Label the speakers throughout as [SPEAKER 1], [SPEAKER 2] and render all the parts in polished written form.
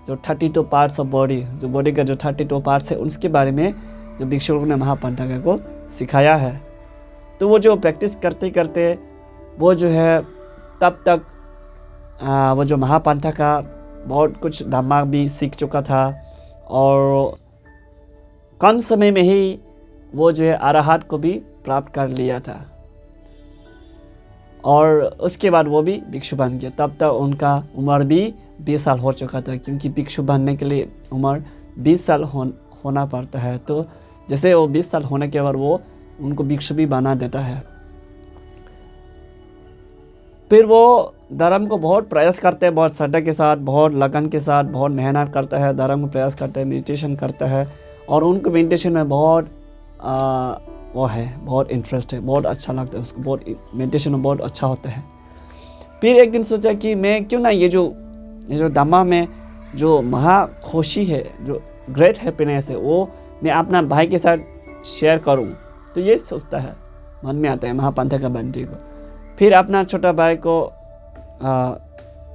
[SPEAKER 1] जो 32 parts of body, जो body का जो 32 पार्ट्स है उसके बारे में जो भिक्षु लोगों ने महापंथका को सिखाया है। तो वो जो प्रैक्टिस करते करते वो जो है तब तक वो जो महापंथका बहुत कुछ धम्मा भी सीख चुका था और कम समय में ही वो जो है अरहत को भी प्राप्त कर लिया था और उसके बाद वो भी भिक्षु बन गया। तब तक उनका उम्र भी 20 साल हो चुका था, क्योंकि भिक्षु बनने के लिए उम्र 20 साल होना पड़ता है। तो जैसे वो 20 साल होने के बाद वो उनको भिक्षु भी बना देता है। फिर वो धर्म को बहुत प्रयास करते हैं, बहुत श्रद्धा के साथ, बहुत लगन के साथ, बहुत मेहनत करता है, धर्म को प्रयास करता है, मेडिटेशन करता है और उनको मेडिटेशन में बहुत बहुत इंटरेस्ट है, बहुत अच्छा लगता है उसको, बहुत मेडिटेशन में बहुत अच्छा होता है। फिर एक दिन सोचा कि मैं क्यों ना ये जो धम्मा में जो महा खुशी है, जो ग्रेट हैप्पीनेस है, वो मैं अपना भाई के साथ शेयर करूं। तो ये सोचता है, मन में आता है महापंथका बंटी को। फिर अपना छोटा भाई को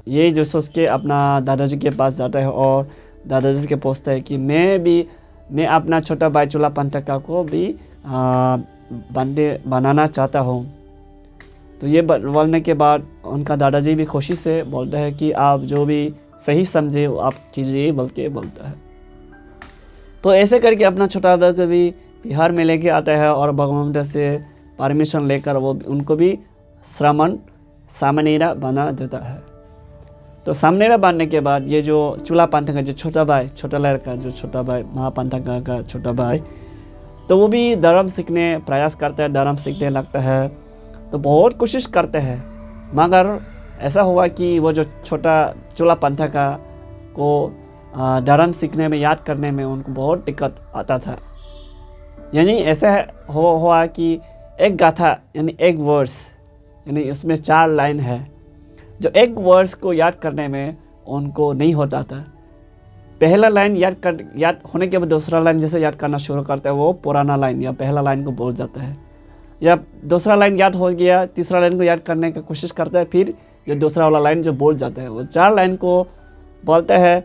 [SPEAKER 1] ये जो सोच के अपना दादाजी के पास जाता है और दादाजी के पूछता है कि मैं अपना छोटा भाई चूलापंथका को भी बंदे बनाना चाहता हूँ। तो ये बोलने के बाद उनका दादाजी भी खुशी से बोलता है कि आप जो भी सही समझे वो आप कीजिए, बल्कि बोलता है। तो ऐसे करके अपना छोटा भाई को भी बिहार में लेके आता है और भगवान से परमिशन लेकर वो उनको भी श्रमण सामनेरा बना देता है। तो सामनेरा बनने के बाद ये जो चूलापंथका जो छोटा भाई, छोटा लड़का, जो छोटा भाई महापंथका का छोटा भाई, तो वो भी धर्म सीखने प्रयास करता है, धर्म सीखने लगता है। तो बहुत कोशिश करते हैं, मगर ऐसा हुआ कि वो जो छोटा चूलापंथका को धर्म सीखने में, याद करने में उनको बहुत दिक्कत आता था। यानी ऐसा हुआ कि एक गाथा यानी एक वर्स, यानी उसमें 4 लाइन है, जो एक वर्स को याद करने में उनको नहीं होता था। पहला लाइन याद होने के बाद दूसरा लाइन जैसे याद करना शुरू करता है, वो पुराना लाइन या पहला लाइन को भूल जाता है, या दूसरा लाइन याद हो गया, तीसरा लाइन को याद करने की कोशिश करता है, फिर जो दूसरा वाला लाइन जो भूल जाता है, वो 4 लाइन को बोलता है।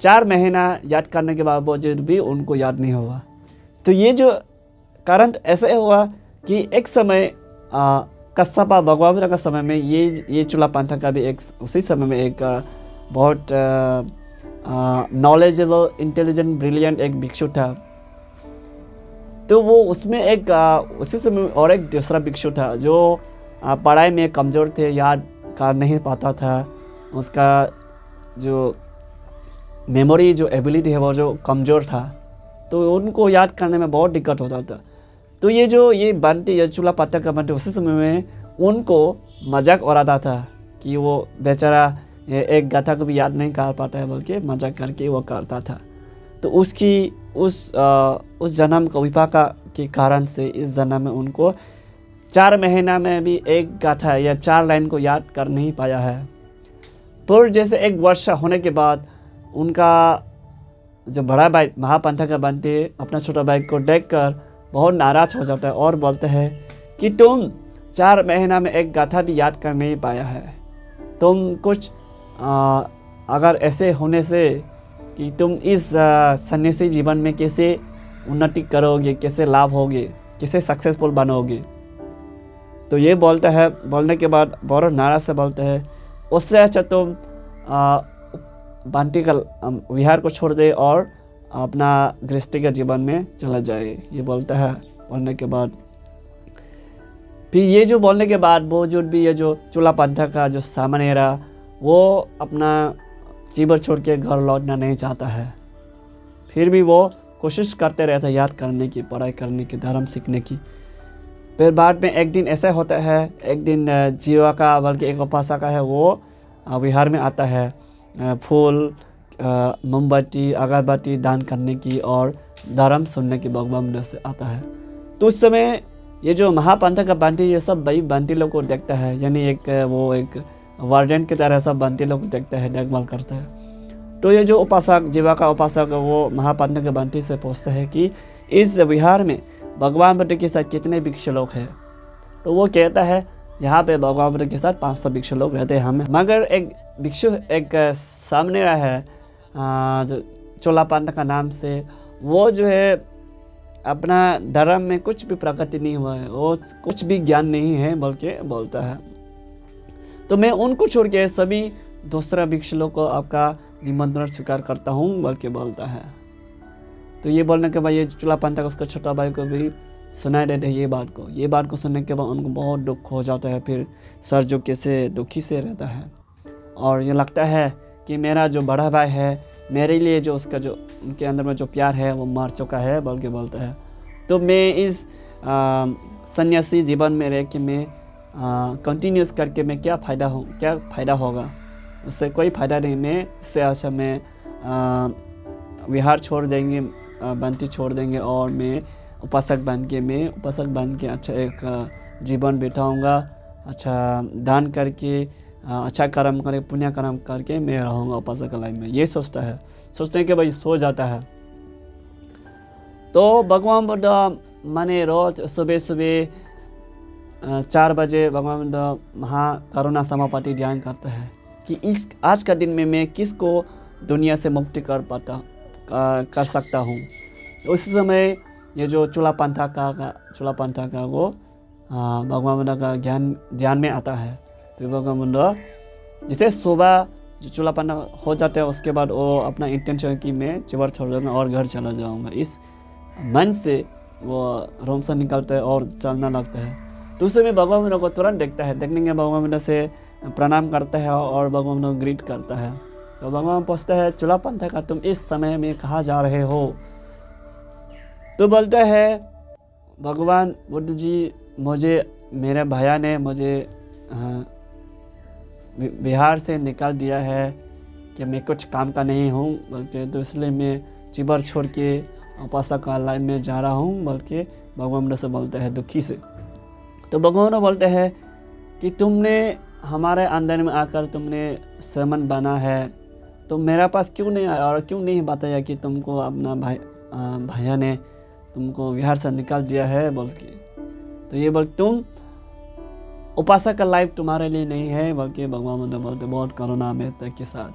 [SPEAKER 1] 4 महीना याद करने के बावजूद भी उनको याद नहीं हुआ। तो ये जो कारण ऐसे हुआ कि एक समय कस्सपा भगवान का समय में ये चूलापंथका का भी एक उसी समय में एक बहुत नॉलेजेबल, इंटेलिजेंट, ब्रिलियंट एक भिक्षु था। तो वो उसमें एक उसी समय और एक दूसरा भिक्षु था जो पढ़ाई में कमज़ोर थे, याद कर नहीं पाता था, उसका जो मेमोरी जो एबिलिटी है वो जो कमज़ोर था, तो उनको याद करने में बहुत दिक्कत होता था। तो ये बंटी, ये चूलापंथका बंटी उसी समय में उनको मजाक उड़ाता था कि वो बेचारा एक गाथा को भी याद नहीं कर पाता है, बल्कि मजाक करके वो करता था। तो उसकी उस जन्म का विपाका के कारण से इस जन्म में उनको 4 महीना में भी एक गाथा या 4 लाइन को याद कर नहीं पाया है। पर जैसे 1 वर्ष होने के बाद उनका जो बड़ा भाई महापंथका बंटी अपना छोटा भाई को देखकर बहुत नाराज़ हो जाता है और बोलते हैं कि तुम 4 महीना में एक गाथा भी याद कर नहीं पाया है। तुम कुछ अगर ऐसे होने से कि तुम इस सन्यासी जीवन में कैसे उन्नति करोगे, कैसे लाभ होगे, कैसे सक्सेसफुल बनोगे। तो ये बोलता है, बोलने के बाद बहुत नाराज़ से बोलते हैं, उससे अच्छा तुम बंटी का विहार को छोड़ दे और अपना गृहस्थी के जीवन में चला जाए। ये बोलता है। बोलने के बाद फिर ये जो बोलने के बाद वो जो भी ये जो चूलापंथका का जो सामनेरा, वो अपना जीवन छोड़ के घर लौटना नहीं चाहता है। फिर भी वो कोशिश करते रहता है याद करने की, पढ़ाई करने की, धर्म सीखने की। फिर बाद में एक दिन ऐसा होता है, एक दिन जीवा का बल्कि एक उपासक है वो विहार में आता है फूल, मोमबत्ती, अगरबत्ती दान करने की और धर्म सुनने की भगवान से आता है। तो उस समय ये जो महापंथका बंटी ये सब भाई बंटी लोग को देखता है, यानी एक वार्डन की तरह सब बंटी लोग को देखता है, देखभाल करता है। तो ये जो उपासक, जीवा का उपासक, वो महापंथका बंटी से पूछता है कि इस विहार में भगवान बुद्ध के साथ कितने भिक्षु लोग हैं। तो वो कहता है यहाँ पे भगवान बुद्ध के साथ 500 भिक्षु लोग रहते हैं हमें, मगर एक भिक्षु एक सामने है जो चोलापांता का नाम से, वो जो है अपना धर्म में कुछ भी प्रगति नहीं हुआ है, वो कुछ भी ज्ञान नहीं है बल्कि बोलता है। तो मैं उनको छोड़ के सभी दूसरा भिक्षु लोग को आपका निमंत्रण स्वीकार करता हूँ बल्कि बोलता है। तो ये बोलने के बाद ये चोलापांता का उसका छोटा भाई को भी सुनाई देते ये बात को सुनने के बाद उनको बहुत दुख हो जाता है। फिर सर जो कैसे दुखी से रहता है और ये लगता है कि मेरा जो बड़ा भाई है, मेरे लिए जो उसका जो उनके अंदर में जो प्यार है वो मर चुका है बल्कि बोलता है। तो मैं इस सन्यासी जीवन में रह के मैं कंटिन्यूस करके मैं क्या फ़ायदा होगा, उससे कोई फ़ायदा नहीं। मैं इससे अच्छा मैं विहार छोड़ देंगे, बंती छोड़ देंगे और मैं उपासक बन के अच्छा एक जीवन बिताऊँगा, अच्छा दान करके, अच्छा कर्म करके, पुण्य कर्म करके मैं रहूँगा उपासक लाइफ में। ये सोचने के भाई सो जाता है। तो भगवान बुद्ध माने रोज सुबह 4 बजे भगवान बुद्ध महाकरुणा समापति ध्यान करता है कि इस आज का दिन में मैं किसको दुनिया से मुक्ति कर सकता हूँ। उस समय ये जो चोलापांता का वो भगवान बुद्ध का ज्ञान ध्यान में आता है। फिर भगवान बुद्ध जैसे सुबह जो चोलापांता हो जाता है उसके बाद वो अपना इंटेंशन कि मैं चिवर छोड़ दूँगा और घर चला जाऊँगा, इस मन से वो रूम से निकलता है और चलना लगता है। तो उस समय भगवान बुद्ध को तुरंत देखता है, देखने के भगवान बुद्ध से प्रणाम करता है और भगवान बुद्ध ग्रीट करता है। तो भगवान पूछता है, चोलापांता का तुम इस समय में कहाँ जा रहे हो? तो बोलता है भगवान बुद्ध जी, मेरे भैया ने मुझे बिहार से निकाल दिया है कि मैं कुछ काम का नहीं हूँ बल्कि, तो इसलिए मैं चिबर छोड़ के उपासक लाइफ में जा रहा हूँ बल्कि भगवान बुद्ध से बोलते हैं दुखी से। तो भगवान बोलते हैं कि तुमने हमारे अंदर में आकर तुमने श्रमण बना है, तो मेरे पास क्यों नहीं आया और क्यों नहीं बताया कि तुमको अपना भैया ने तुमको बिहार से निकाल दिया है बल्कि। तो ये तुम उपासक का लाइफ तुम्हारे लिए नहीं है बल्कि भगवान बुद्ध बोलते बहुत करुणा में के साथ,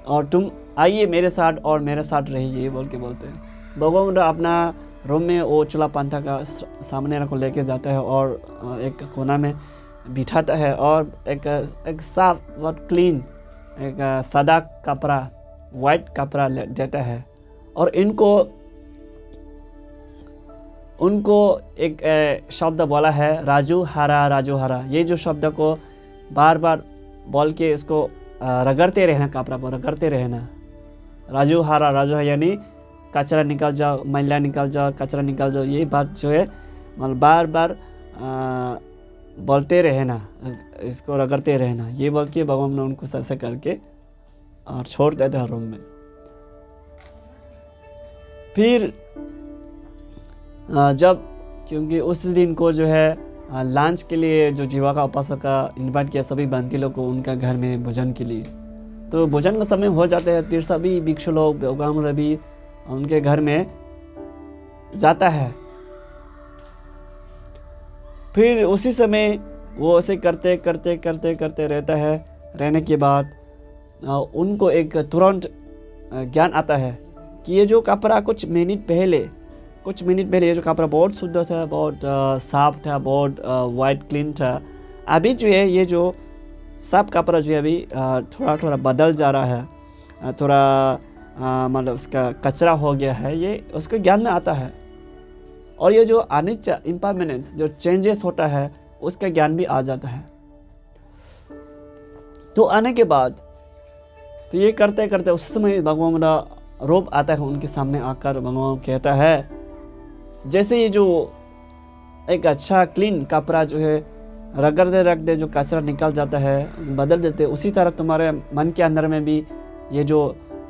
[SPEAKER 1] और तुम आइए मेरे साथ और मेरे साथ रहिए बल्कि बोलते हैं। भगवान बुद्ध अपना रूम में वो चोलापांता का सामने को लेके जाता है और एक कोना में बिठाता है और एक साफ बहुत क्लीन एक सादा कपड़ा, वाइट कपड़ा देता है और उनको एक शब्द बोला है राजू हारा। ये जो शब्द को बार बार बोल के इसको रगड़ते रहना, कपड़ा को रगड़ते रहना। राजू हारा यानी कचरा निकल जाओ, मैला निकल जाओ, कचरा निकल जाओ, ये बात जो है मतलब बार बार बोलते रहना, इसको रगड़ते रहना। ये बोल के भगवान ने उनको ऐसे करके और छोड़ देते हैं रूम में। फिर जब क्योंकि उस दिन को जो है लंच के लिए जो जीवा का उपासक का इन्वाइट किया सभी बंदी लोग को उनका घर में भोजन के लिए, तो भोजन का समय हो जाता है। फिर सभी भिक्षु लोग भगवान रवि उनके घर में जाता है। फिर उसी समय वो ऐसे करते रहता है। रहने के बाद उनको एक तुरंत ज्ञान आता है कि ये जो कपड़ा कुछ मिनट पहले ये जो कपड़ा बहुत शुद्ध था, बहुत साफ था, बहुत वाइट क्लीन था, अभी जो है ये जो साफ कपड़ा जो है अभी थोड़ा बदल जा रहा है, थोड़ा मतलब उसका कचरा हो गया है। ये उसके ज्ञान में आता है और ये जो अनिच्छा इम्परमानेंस जो चेंजेस होता है उसका ज्ञान भी आ जाता है। तो आने के बाद तो ये करते उस समय भगवान का रूप आता है उनके सामने आकर। भगवान कहता है जैसे ये जो एक अच्छा क्लीन कपड़ा जो है रख दे जो कचरा निकल जाता है, बदल देते, उसी तरह तुम्हारे मन के अंदर में भी ये जो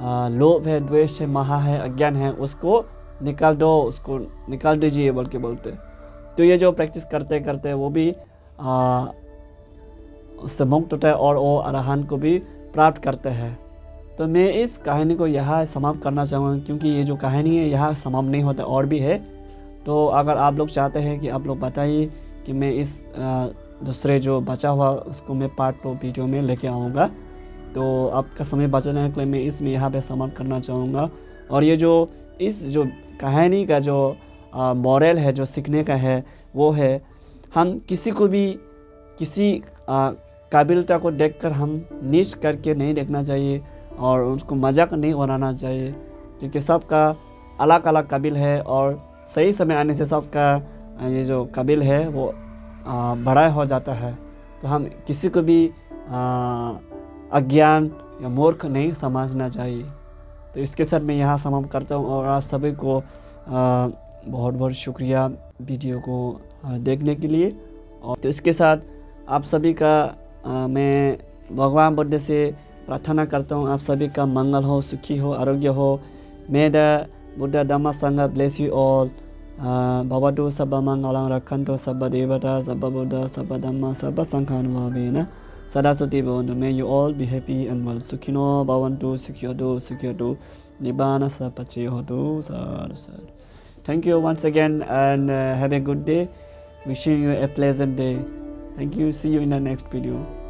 [SPEAKER 1] लोभ है, द्वेष है, महा है, अज्ञान है, उसको निकाल दो, उसको निकाल दीजिए बल्कि बोलते। तो ये जो प्रैक्टिस करते वो भी उससे मुक्त होता है और वो अरहंत को भी प्राप्त करते हैं। तो मैं इस कहानी को यहाँ समाप्त करना चाहूँगा क्योंकि ये जो कहानी है यहाँ समाप्त नहीं होता, और भी है। तो अगर आप लोग चाहते हैं कि आप लोग बताइए कि मैं इस दूसरे जो बचा हुआ उसको मैं पार्ट 2 वीडियो में लेके आऊँगा। तो आपका समय बचाने के लिए मैं इसमें यहाँ पे समाप्त करना चाहूँगा। और ये जो इस जो कहानी का जो मॉरल है, जो सीखने का है, वो है हम किसी को भी किसी काबिलियत को देखकर हम नीच करके नहीं देखना चाहिए और उसको मजाक नहीं उड़ाना चाहिए, क्योंकि सबका अलग अलग काबिल है और सही समय आने से सबका ये जो काबिल है वो बड़ा हो जाता है। तो हम किसी को भी अज्ञान या मूर्ख नहीं समझना चाहिए। तो इसके साथ मैं यहाँ समाप्त करता हूँ और आप सभी को बहुत बहुत शुक्रिया वीडियो को देखने के लिए। और तो इसके साथ आप सभी का मैं भगवान बुद्ध से प्रार्थना करता हूँ, आप सभी का मंगल हो, सुखी हो, आरोग्य हो। मे द बुद्ध धम्म संघ ब्लेस यू ऑल। भवतु सर्व मंगलं रक्षन्तु सर्व देवता सर्व बुद्ध सर्व धम्म सर्व संघानुभावेन सदा सुखी भवन्तु। May you all be happy and well. Sukhino bhavantu, sukhyatu, nibbana sapacchehotu. Sadhu sadhu. Thank you once again and have a good day. Wishing you a pleasant day. Thank you. See you in the next video.